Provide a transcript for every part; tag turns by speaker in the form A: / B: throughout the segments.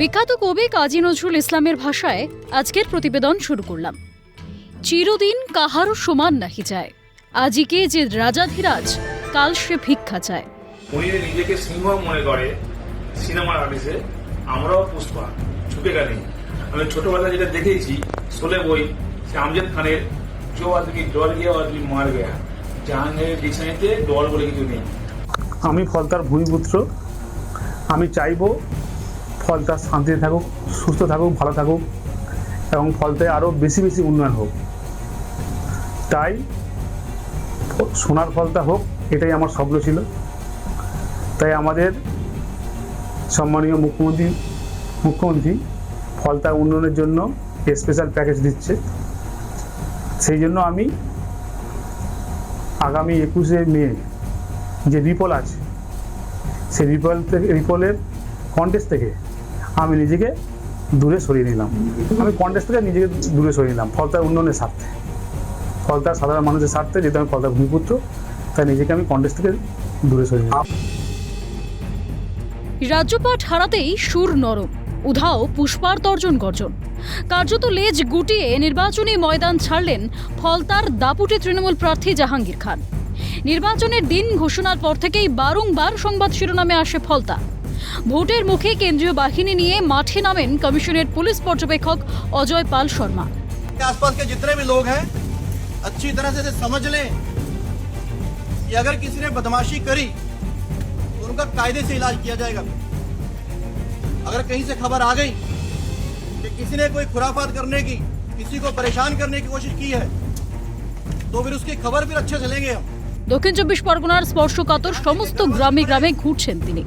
A: বিখ্যাত কবি কাজী নজরুল ইসলামের ভাষায় আজকের প্রতিবেদন শুরু করলাম। চিরদিন কাহারও সমান নাহি যায়, আজিকে যে রাজাধিরাজ কাল সে ভিক্ষা চায়।
B: উনি নিজেকে সিংহ মনে করে সিনেমার আর্টিস্টে, আমরাও পুষ্পা ছুটে গেলে। আমি ছোটবেলায় যেটা দেখেছি শোলে বই, সে আমজাদ খানের জো আদমি ডর গিয়া আদমি মার গেয়া, জাহাঙ্গীরের ডিকশনারিতে ডর বলে কিছু নেই।
C: আমি ফলতার ভূমিপুত্র। আমি চাইব ফলতার শান্তিতে থাকুক, সুস্থ থাকুক, ভালো থাকুক এবং ফলতায় আরও বেশি বেশি উন্নয়ন হোক। তাই সোনার ফলতা হোক, এটাই আমার স্বপ্ন ছিল। তাই আমাদের সম্মানীয় মুখ্যমন্ত্রী ফলতা উন্নয়নের জন্য স্পেশাল প্যাকেজ দিচ্ছে। সেই জন্য আমি আগামী 21শে মে যে রিপল আছে, সেই রিপলের কন্টেস্ট থেকে আমি নিজেকে দূরে সরিয়ে নিলাম। ফলতার উন্নয়নের স্বার্থে, ফলতার সাধারণ মানুষের স্বার্থে। যেহেতু আমি ফলতার ভূমিপুত্র, তাই নিজেকে আমি কন্টেস্ট থেকে দূরে সরিয়ে নিলাম।
A: রাজ্যপাট হারাতেই সুর নরম, উধাও পুষ্পার তর্জন গর্জন। কার্যত লেজ গুটিয়ে নির্বাচনী ময়দান ছাড়লেন ফলতার দাপুটে তৃণমূল প্রার্থী জাহাঙ্গীর খান। নির্বাচনের দিন ঘোষণার পর থেকেই বারংবার সংবাদ শিরোনামে আসে ফলতা। ভোটের মুখে কেন্দ্রীয় বাহিনী নিয়ে মাঠে নামেন কমিশনের পুলিশ পর্যবেক্ষক অজয় পাল শর্মা।
D: आसपास के जितने भी लोग हैं अच्छी तरह से समझ लें कि अगर किसी ने बदमाशी करी तो उनका कायदे से इलाज किया जाएगा। अगर कहीं से खबर आ गई कि किसी ने कोई खुराफात करने की, किसी को परेशान करने की कोशिश की है, तो फिर उसकी खबर फिर अच्छे से लेंगे हम।
A: দক্ষিণ চব্বিশ পরগনার স্পর্শকাতর সমস্ত গ্রামে গ্রামে ঘুরছেন তিনি।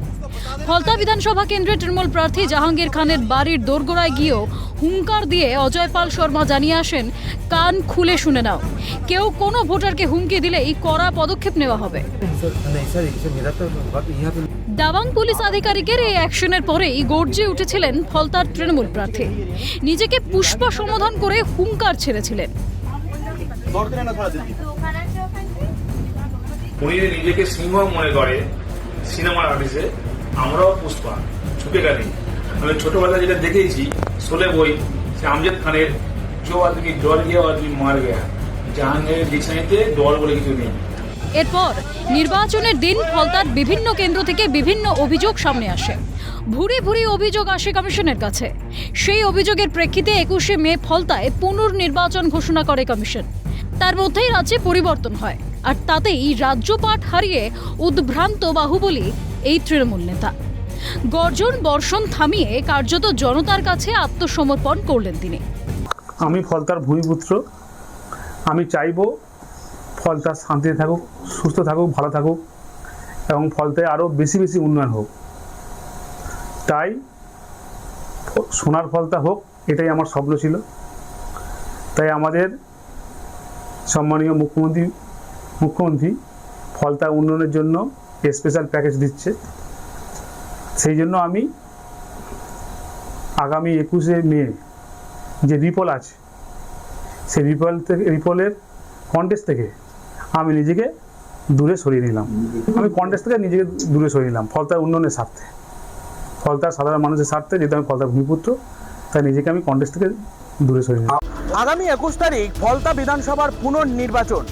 A: ফলতা বিধানসভা কেন্দ্রের তৃণমূল প্রার্থী জাহাঙ্গীর খানের বাড়ির দোরগোড়ায় গিয়েও হুঙ্কার দিয়ে অজয় পাল শর্মা জানিয়ে আসেন, কান খুলে শুনে নাও, কেউ কোনো ভোটারকে হুমকি দিলেই কড়া পদক্ষেপ নেওয়া হবে। দাবাং পুলিশ আধিকারিকের এই অ্যাকশনের পরেই গর্জে উঠেছিলেন ফলতার তৃণমূল প্রার্থী। নিজেকে পুষ্পা সম্বোধন করে হুঙ্কার ছেড়েছিলেন।
B: উনি নিজেকে সিংহ মনে করে সিনেমার আর্টিস্টে, আমরাও পুষ্পা ছুটে গেলে। আমি ছোটবেলায় যেটা দেখেছি শোলে বই, সে আমজাদ খানের জো আদমি ডর গিয়া আদমি মার গেয়া, জাহাঙ্গীরের ডিকশনারিতে ডর বলে কিছু নেই।
A: এরপর নির্বাচনের দিন ফলতার বিভিন্ন কেন্দ্র থেকে বিভিন্ন অভিযোগ সামনে আসে। ভুরি ভুরি অভিযোগ আসে কমিশনের কাছে। সেই অভিযোগের প্রেক্ষিতে 21শে মে ফলতায় পুনর্নির্বাচন ঘোষণা করে কমিশন। তার মধ্যেই রাজ্যে পরিবর্তন হয়, আর তাতেই রাজ্যপাট হারিয়ে উদ্ভ্রান্ত বাহুবলী এই তৃণমূল নেতা। গর্জন বর্ষণ থামিয়ে কার্যত জনতার কাছে আত্মসমর্পণ করলেন তিনি।
C: আমি ফলতার ভূমিপুত্র। আমি চাইব ফলতার শান্তিতে থাকুক, সুস্থ থাকুক, ভালো থাকুক এবং ফলতায় আরও বেশি বেশি উন্নয়ন হোক। তাই সোনার ফলতা হোক, এটাই আমার স্বপ্ন ছিল। তাই আমাদের সম্মানীয় মুখ্যমন্ত্রী ফলতা উন্নয়নের জন্য স্পেশাল প্যাকেজ দিচ্ছে। সেই জন্য আমি আগামী 21শে মে যে রিপল আছে, সেই রিপলের কন্টেস্ট থেকে আমি নিজেকে দূরে সরিয়ে নিলাম। ফলতার উন্নয়নের স্বার্থে, ফলতার সাধারণ মানুষের স্বার্থে। যেহেতু আমি ফলতার ভূমিপুত্র, তাই নিজেকে আমি কন্টেস্ট থেকে দূরে সরিয়ে নিলাম।
E: আগামী 21 তারিখ ফলতা বিধানসভার পুনর্নির্বাচন,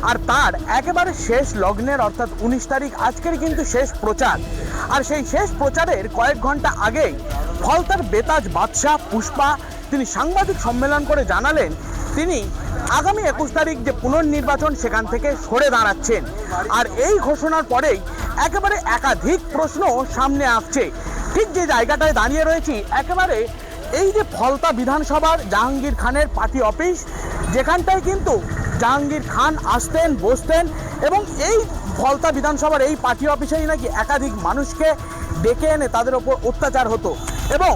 E: আর তার একেবারে শেষ লগ্নের অর্থাৎ 19 তারিখ আজকের কিন্তু শেষ প্রচার। আর সেই শেষ প্রচারের কয়েক ঘন্টা আগেই ফলতার বেতাজ বাদশাহ পুষ্পা তিনি সাংবাদিক সম্মেলন করে জানালেন তিনি আগামী 21 তারিখ যে পুনর্নির্বাচন সেখান থেকে সরে দাঁড়াচ্ছেন। আর এই ঘোষণার পরেই একেবারে একাধিক প্রশ্ন সামনে আসছে। ঠিক যে জায়গাটায় দাঁড়িয়ে রয়েছি, একেবারে এই যে ফলতা বিধানসভার জাহাঙ্গীর খানের পার্টি অফিস, যেখানটায় কিন্তু জাহাঙ্গীর খান আসতেন, বসতেন এবং এই ফলতা বিধানসভার এই পার্টি অফিসেই নাকি একাধিক মানুষকে ডেকে এনে তাদের ওপর অত্যাচার হতো। এবং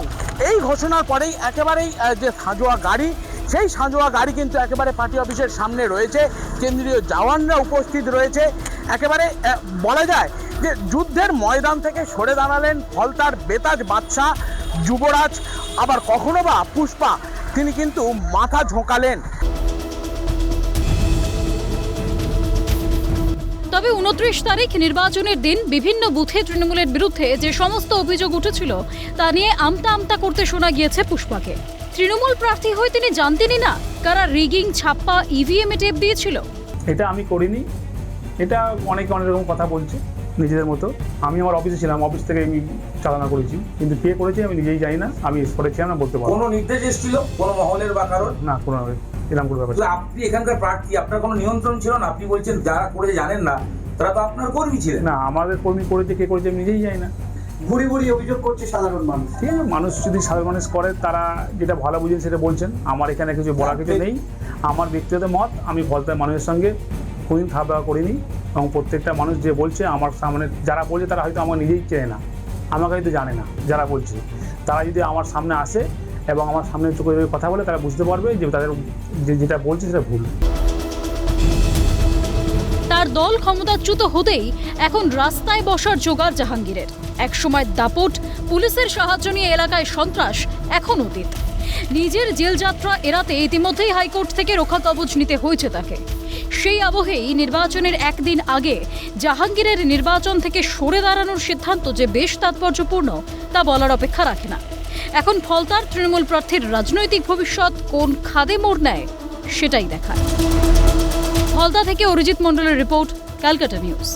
E: এই ঘোষণার পরেই একেবারেই যে সাঁজোয়া গাড়ি, সেই সাঁজোয়া গাড়ি কিন্তু একেবারে পার্টি অফিসের সামনে রয়েছে। কেন্দ্রীয় জওয়ানরা উপস্থিত রয়েছে। একেবারে বলা যায় যে যুদ্ধের ময়দান থেকে সরে দাঁড়ালেন ফলতার বেতাজ বাদশাহ যুবরাজ, আবার কখনো বা পুষ্পা, তিনি কিন্তু মাথা ঝোঁকালেন।
A: তবে 29 তারিখ নির্বাচনের দিন বিভিন্ন বুথে তৃণমূলের বিরুদ্ধে যে সমস্ত অভিযোগ উঠেছিল তা নিয়ে আমতা আমতা করতে শোনা গিয়েছে পুষ্পাকে। তৃণমূল প্রার্থী হয়ে তিনি জানতেনই না কারা রিগিং, ছাপ্পা, ইভিএম এ টেপ দিয়েছিল।
C: এটা আমি করিনি, এটা অনেকে অনেক রকম কথা বলছে নিজেদের মতো। আমি আমার অফিসে ছিলাম, অফিস থেকে আমি চালনা করেছি, কিন্তু কে করেছে আমি নিজেই জানি না। আমি স্পটে ছিলাম না, বলতে পারবো
F: কোনো নির্দেশ এসেছিল কোনো মহলের বা কারণ?
C: না, কোনো এরকম কোনো ব্যাপার
F: তাহলে
C: ছিল না।
F: আপনি এখানকার প্রার্থী, আপনার কোনো নিয়ন্ত্রণ ছিল না? আপনি বলছেন যারা করেছে জানেন না, তারা তো আপনার কর্মী ছিলেন।
C: না, আমাদের কর্মী করেছে, কে করেছে আমি নিজেই জানি না।
F: ঘুরি ঘুরি অভিযোগ করছে সাধারণ মানুষ।
C: ঠিক আছে, মানুষ যদি সাধারণ মানুষ করে, তারা যেটা ভালো বুঝেন সেটা বলছেন। আমার এখানে কিছু বলার কিছু নেই। আমার ব্যক্তিগত মত, আমি ফলতার মানুষের সঙ্গে কোনোদিন খাওয়া দাওয়া করিনি, এবং প্রত্যেকটা মানুষ যে বলছে আমার সামনে, যারা বলছে তারা হয়তো আমার নিজেই চেনে না, আমাকে হয়তো জানে না। যারা বলছে তারা যদি আমার সামনে আসে এবং আমার সামনে চোখে কথা বলে, তারা বুঝতে পারবে যে তাদের যেটা বলছে সেটা ভুল।
A: তার দল ক্ষমতাচ্যুত হতেই এখন রাস্তায় বসার জোগাড় জাহাঙ্গীরের। একসময় দাপট, পুলিশের সাহায্য নিয়ে এলাকায় সন্ত্রাস, এখন অতীত। নিজের জেলযাত্রা এড়াতে ইতিমধ্যেই হাইকোর্ট থেকে রক্ষা কবচ নিতে হয়েছে তাকে। সেই আবহেই নির্বাচনের একদিন আগে জাহাঙ্গীরের নির্বাচন থেকে সরে দাঁড়ানোর সিদ্ধান্ত যে বেশ তাৎপর্যপূর্ণ তা বলার অপেক্ষা রাখে না। এখন ফলতার তৃণমূল প্রার্থীর রাজনৈতিক ভবিষ্যৎ কোন খাদে মোড় নেয় সেটাই দেখায়। ফলতা থেকে অরিজিৎ মণ্ডলের রিপোর্ট, ক্যালকাটা নিউজ।